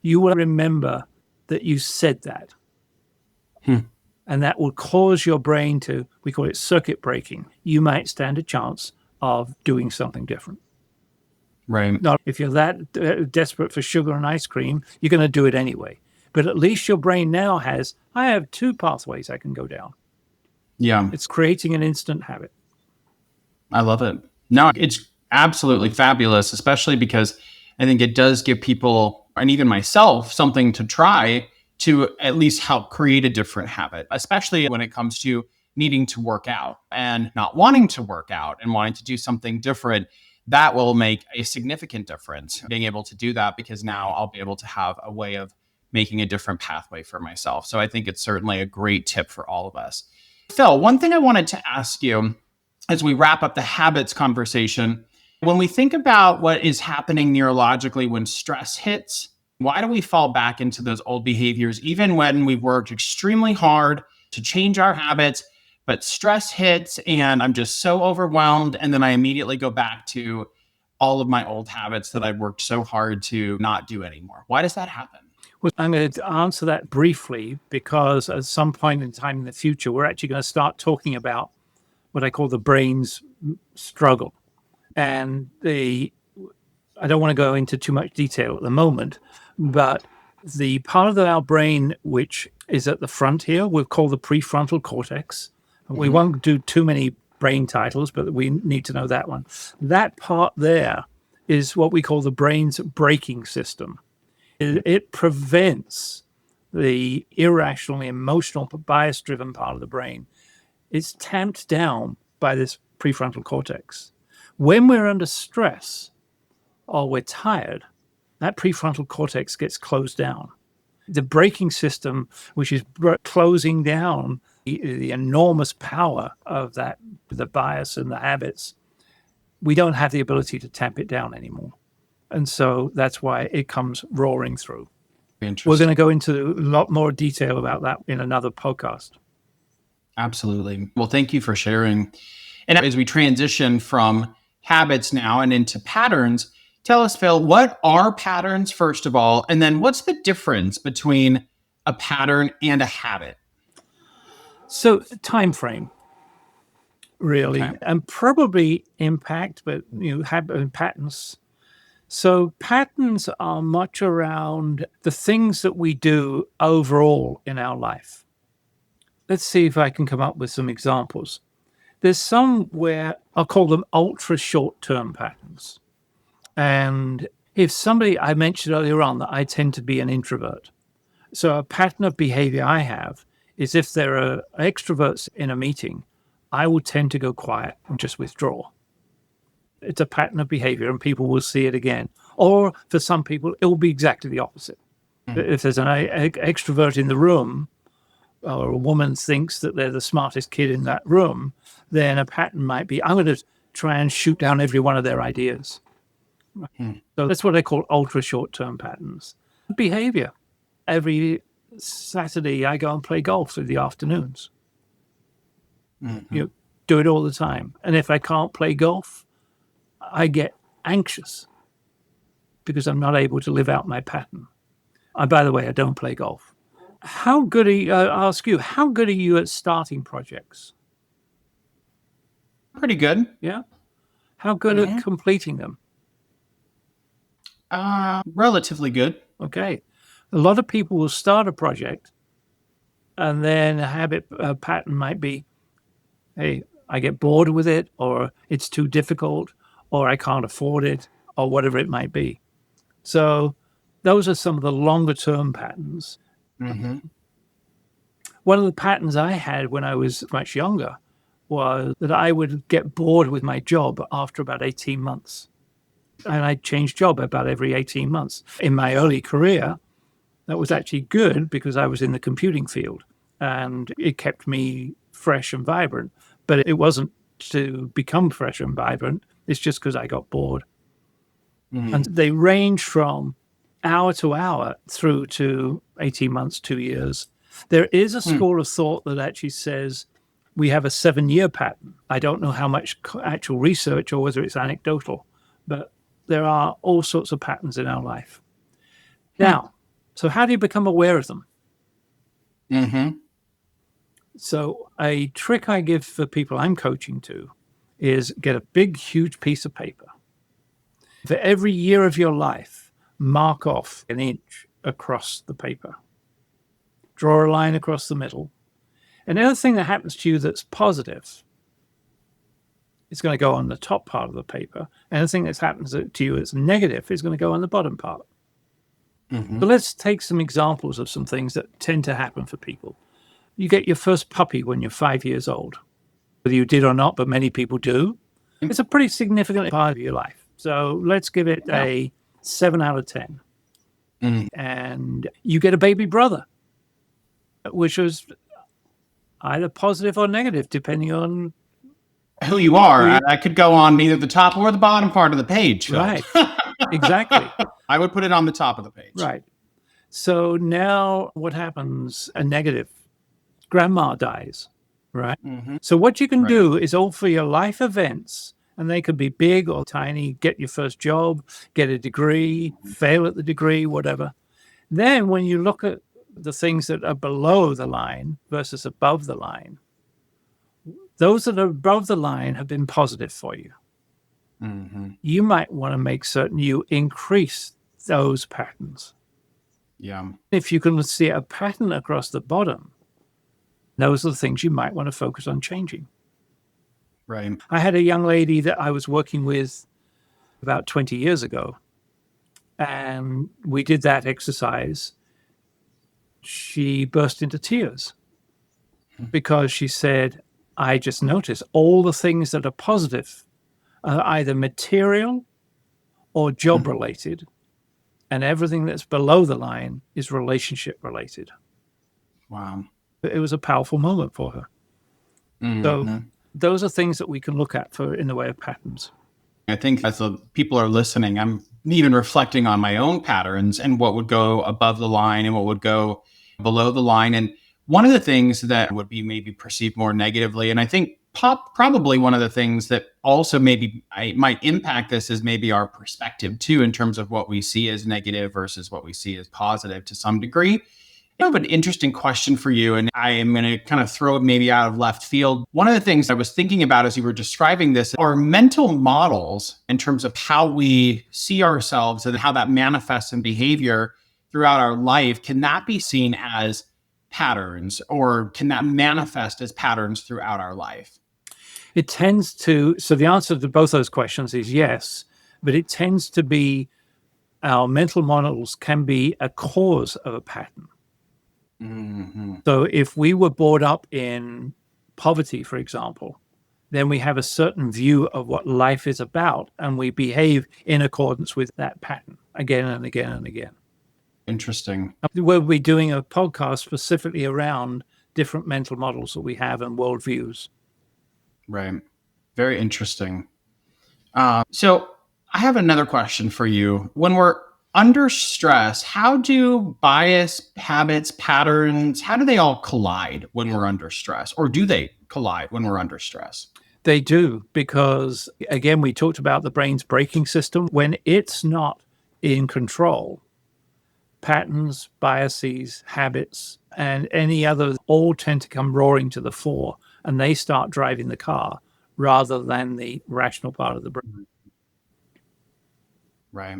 you will remember that you said that. And that will cause your brain to, we call it circuit breaking. You might stand a chance of doing something different. Right. Now, if you're that desperate for sugar and ice cream, you're going to do it anyway. But at least your brain now has, I have 2 pathways I can go down. Yeah. It's creating an instant habit. I love it. No, it's absolutely fabulous, especially because I think it does give people, and even myself, something to try to at least help create a different habit, especially when it comes to needing to work out and not wanting to work out and wanting to do something different. That will make a significant difference, being able to do that, because now I'll be able to have a way of making a different pathway for myself. So I think it's certainly a great tip for all of us. Phil, one thing I wanted to ask you as we wrap up the habits conversation, when we think about what is happening neurologically when stress hits, why do we fall back into those old behaviors, even when we've worked extremely hard to change our habits, but stress hits and I'm just so overwhelmed, and then I immediately go back to all of my old habits that I've worked so hard to not do anymore? Why does that happen? Well, I'm going to answer that briefly because at some point in time in the future, we're actually going to start talking about what I call the brain's struggle. And I don't want to go into too much detail at the moment, but the part of our brain which is at the front here, we'll call the prefrontal cortex. We won't do too many brain titles, but we need to know that one. That part there is what we call the brain's braking system. It prevents the irrational, emotional, bias-driven part of the brain. It's tamped down by this prefrontal cortex. When we're under stress or we're tired, that prefrontal cortex gets closed down. The braking system, which is closing down the enormous power of that, the bias and the habits, we don't have the ability to tamp it down anymore. And so that's why it comes roaring through. We're going to go into a lot more detail about that in another podcast. Absolutely. Well, thank you for sharing. And as we transition from habits now and into patterns, tell us, Phil, what are patterns, first of all? And then what's the difference between a pattern and a habit? So time frame, really, Okay. and probably impact, but patterns. So patterns are much around the things that we do overall in our life. Let's see if I can come up with some examples. There's some where I'll call them ultra short-term patterns. And if somebody, I mentioned earlier on that I tend to be an introvert. So a pattern of behavior I have is if there are extroverts in a meeting, I will tend to go quiet and just withdraw. It's a pattern of behavior and people will see it again. Or for some people, it will be exactly the opposite. If there's an extrovert in the room, or a woman thinks that they're the smartest kid in that room, then a pattern might be, I'm going to try and shoot down every one of their ideas. So that's what I call ultra short-term patterns. Behavior. Every Saturday, I go and play golf in the afternoons. Do it all the time. And if I can't play golf, I get anxious because I'm not able to live out my pattern. By the way, I don't play golf. How good are you? I'll ask you, how good are you at starting projects? Pretty good. Yeah. How good at completing them? Relatively good. Okay. A lot of people will start a project and then a pattern might be, hey, I get bored with it, or it's too difficult, or I can't afford it, or whatever it might be. So those are some of the longer term patterns. One of the patterns I had when I was much younger was that I would get bored with my job after about 18 months. And I'd change job about every 18 months. In my early career, that was actually good because I was in the computing field and it kept me fresh and vibrant. But it wasn't to become fresh and vibrant. It's just because I got bored. And they range from hour to hour through to 18 months, 2 years. There is a school of thought that actually says we have a 7-year pattern. I don't know how much actual research or whether it's anecdotal, but there are all sorts of patterns in our life. Now, so how do you become aware of them? So a trick I give for people I'm coaching to is get a big, huge piece of paper. For every year of your life, mark off an inch across the paper. Draw a line across the middle. And the other thing that happens to you that's positive is going to go on the top part of the paper. And the thing that happens to you that's negative is going to go on the bottom part. So let's take some examples of some things that tend to happen for people. You get your first puppy when you're 5 years old. Whether you did or not, but many people do. It's a pretty significant part of your life. So let's give it a 7 out of 10. And you get a baby brother, which was either positive or negative, depending on who you are. I could go on either the top or the bottom part of the page. Phil. Right. Exactly. I would put it on the top of the page. Right. So now what happens? A negative. Grandma dies. Right. So what you can do is all for your life events, and they could be big or tiny, get your first job, get a degree, fail at the degree, whatever. Then when you look at the things that are below the line versus above the line, those that are above the line have been positive for you. you might want to make certain you increase those patterns. Yeah. If you can see a pattern across the bottom, those are the things you might want to focus on changing. Right. I had a young lady that I was working with about 20 years ago, and we did that exercise. She burst into tears because she said, I just noticed all the things that are positive are either material or job related, and everything that's below the line is relationship related. Wow. It was a powerful moment for her. So those are things that we can look at for in the way of patterns. I think as the people are listening, I'm even reflecting on my own patterns and what would go above the line and what would go below the line. And one of the things that would be maybe perceived more negatively, and I think probably one of the things that also maybe might impact this is maybe our perspective too, in terms of what we see as negative versus what we see as positive to some degree. I have an interesting question for you, and I am going to kind of throw it maybe out of left field. One of the things I was thinking about as you were describing this are mental models in terms of how we see ourselves and how that manifests in behavior throughout our life. Can that be seen as patterns, or can that manifest as patterns throughout our life? It tends to, so the answer to both those questions is yes, but it tends to be our mental models can be a cause of a pattern. So if we were brought up in poverty, for example, then we have a certain view of what life is about, and we behave in accordance with that pattern again and again and again. Interesting. We'll be doing a podcast specifically around different mental models that we have and worldviews. Right. Very interesting. So I have another question for you. When we're under stress, how do bias, habits, patterns, how do they all collide when we're under stress? Or do they collide when we're under stress? They do, because again, we talked about the brain's braking system. When it's not in control, patterns, biases, habits, and any others all tend to come roaring to the fore, and they start driving the car rather than the rational part of the brain. Right.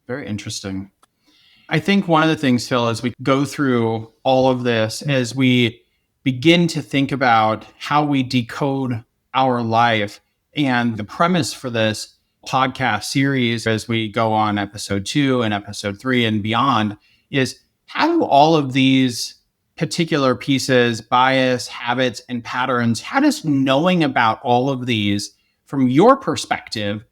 Very interesting. I think one of the things, Phil, as we go through all of this, as we begin to think about how we decode our life, and the premise for this podcast series as we go on episode 2 and episode 3 and beyond is how do all of these particular pieces, bias, habits, and patterns, how does knowing about all of these from your perspective,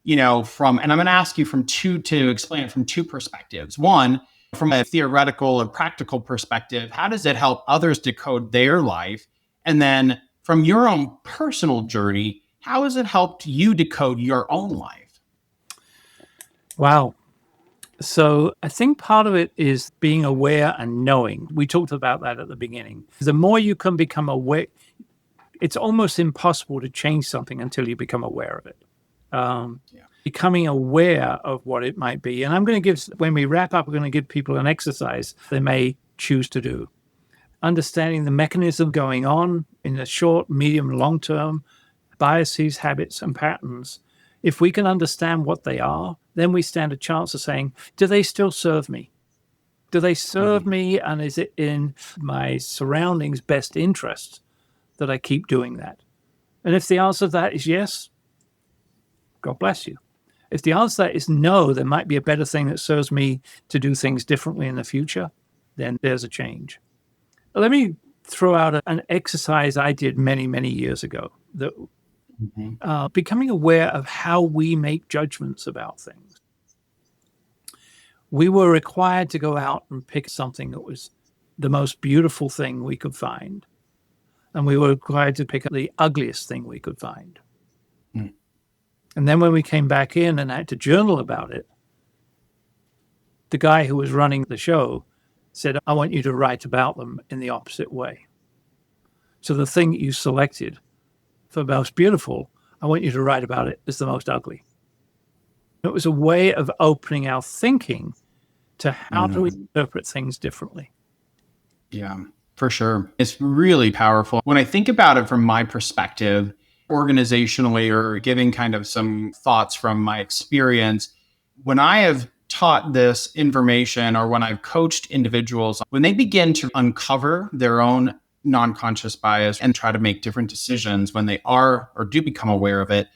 and I'm going to ask you to explain it from two perspectives. One, from a theoretical and practical perspective, how does it help others decode their life? And then from your own personal journey, how has it helped you decode your own life? Wow. So I think part of it is being aware and knowing. We talked about that at the beginning. The more you can become aware, it's almost impossible to change something until you become aware of it. Becoming aware of what it might be. And I'm going to give, when we wrap up, we're going to give people an exercise they may choose to do. Understanding the mechanism going on in the short, medium, long term, biases, habits, and patterns. If we can understand what they are, then we stand a chance of saying, do they still serve me? Do they serve me? And is it in my surroundings' best interest that I keep doing that? And if the answer to that is yes, God bless you. If the answer to that is no, there might be a better thing that serves me to do things differently in the future, then there's a change. Let me throw out an exercise I did many, many years ago, that becoming aware of how we make judgments about things. We were required to go out and pick something that was the most beautiful thing we could find. And we were required to pick the ugliest thing we could find. And then when we came back in and had to journal about it, the guy who was running the show said, I want you to write about them in the opposite way. So the thing you selected for most beautiful, I want you to write about it as the most ugly. It was a way of opening our thinking to how do we interpret things differently. Yeah, for sure. It's really powerful. When I think about it from my perspective, organizationally or giving kind of some thoughts from my experience. When I have taught this information or when I've coached individuals, when they begin to uncover their own non-conscious bias and try to make different decisions when they are or do become aware of it,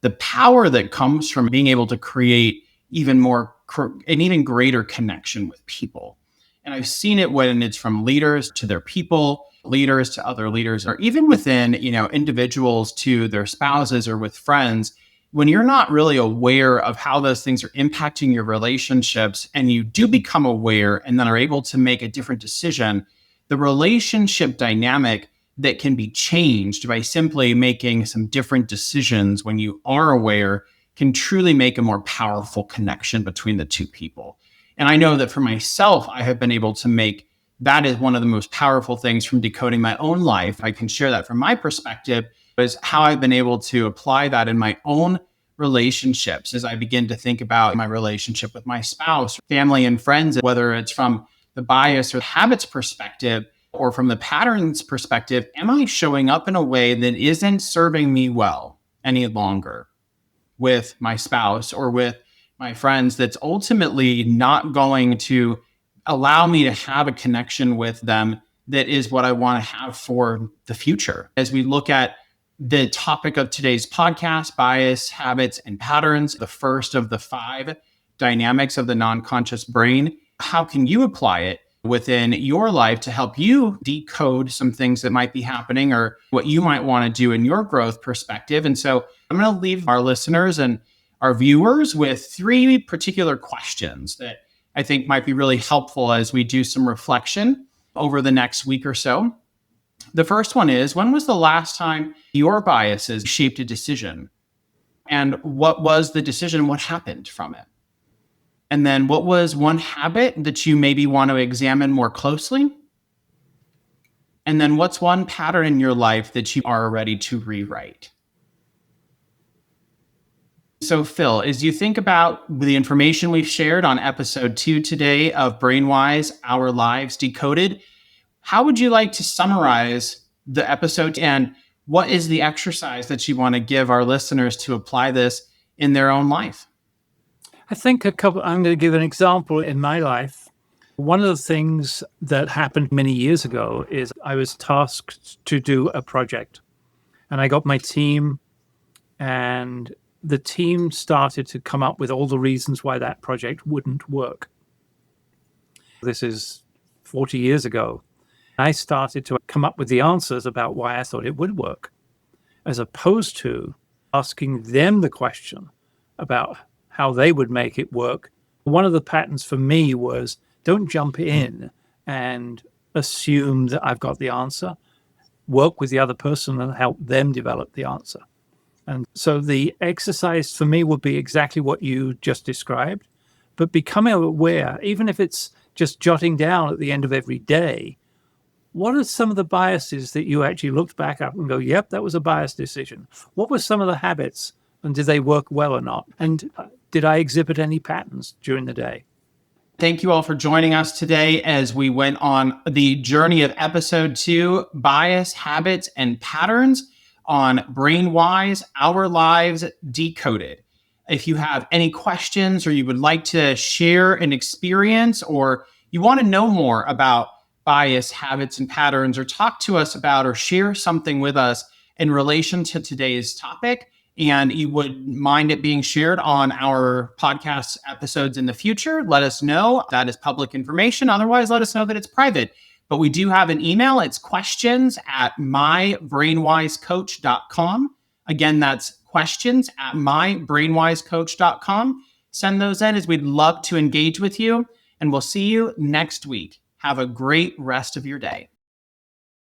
the power that comes from being able to create an even greater connection with people. And I've seen it when it's from leaders to their people, leaders to other leaders, or even within, individuals to their spouses or with friends. When you're not really aware of how those things are impacting your relationships and you do become aware and then are able to make a different decision, the relationship dynamic that can be changed by simply making some different decisions when you are aware can truly make a more powerful connection between the two people. And I know that for myself, I have been able to make that is one of the most powerful things from decoding my own life. I can share that from my perspective is how I've been able to apply that in my own relationships as I begin to think about my relationship with my spouse, family, and friends, whether it's from the bias or habits perspective or from the patterns perspective. Am I showing up in a way that isn't serving me well any longer with my spouse or with my friends, that's ultimately not going to allow me to have a connection with them that is what I want to have for the future? As we look at the topic of today's podcast, bias, habits, and patterns, the first of the 5 dynamics of the non-conscious brain, how can you apply it within your life to help you decode some things that might be happening or what you might want to do in your growth perspective? And so I'm going to leave our listeners and our viewers with 3 particular questions that I think might be really helpful as we do some reflection over the next week or so. The first one is, when was the last time your biases shaped a decision? And what was the decision? What happened from it? And then what was one habit that you maybe want to examine more closely? And then what's one pattern in your life that you are ready to rewrite? So Phil, as you think about the information we've shared on episode 2 today of BrainWise, Our Lives Decoded, how would you like to summarize the episode, and what is the exercise that you want to give our listeners to apply this in their own life? I think I'm going to give an example in my life. One of the things that happened many years ago is I was tasked to do a project, and I got my team, and the team started to come up with all the reasons why that project wouldn't work. This is 40 years ago. I started to come up with the answers about why I thought it would work, as opposed to asking them the question about how they would make it work. One of the patterns for me was, don't jump in and assume that I've got the answer. Work with the other person and help them develop the answer. And so the exercise for me would be exactly what you just described, but becoming aware, even if it's just jotting down at the end of every day, what are some of the biases that you actually looked back up and go, yep, that was a biased decision? What were some of the habits, and did they work well or not? And did I exhibit any patterns during the day? Thank you all for joining us today as we went on the journey of episode 2, Bias, Habits, and Patterns on BrainWise, Our Lives Decoded. If you have any questions or you would like to share an experience or you want to know more about bias, habits, and patterns, or talk to us about or share something with us in relation to today's topic, and you would mind it being shared on our podcast episodes in the future, let us know. That is public information. Otherwise, let us know that it's private. But we do have an email. It's questions@mybrainwisecoach.com. Again, that's questions@mybrainwisecoach.com. Send those in, as we'd love to engage with you. And we'll see you next week. Have a great rest of your day.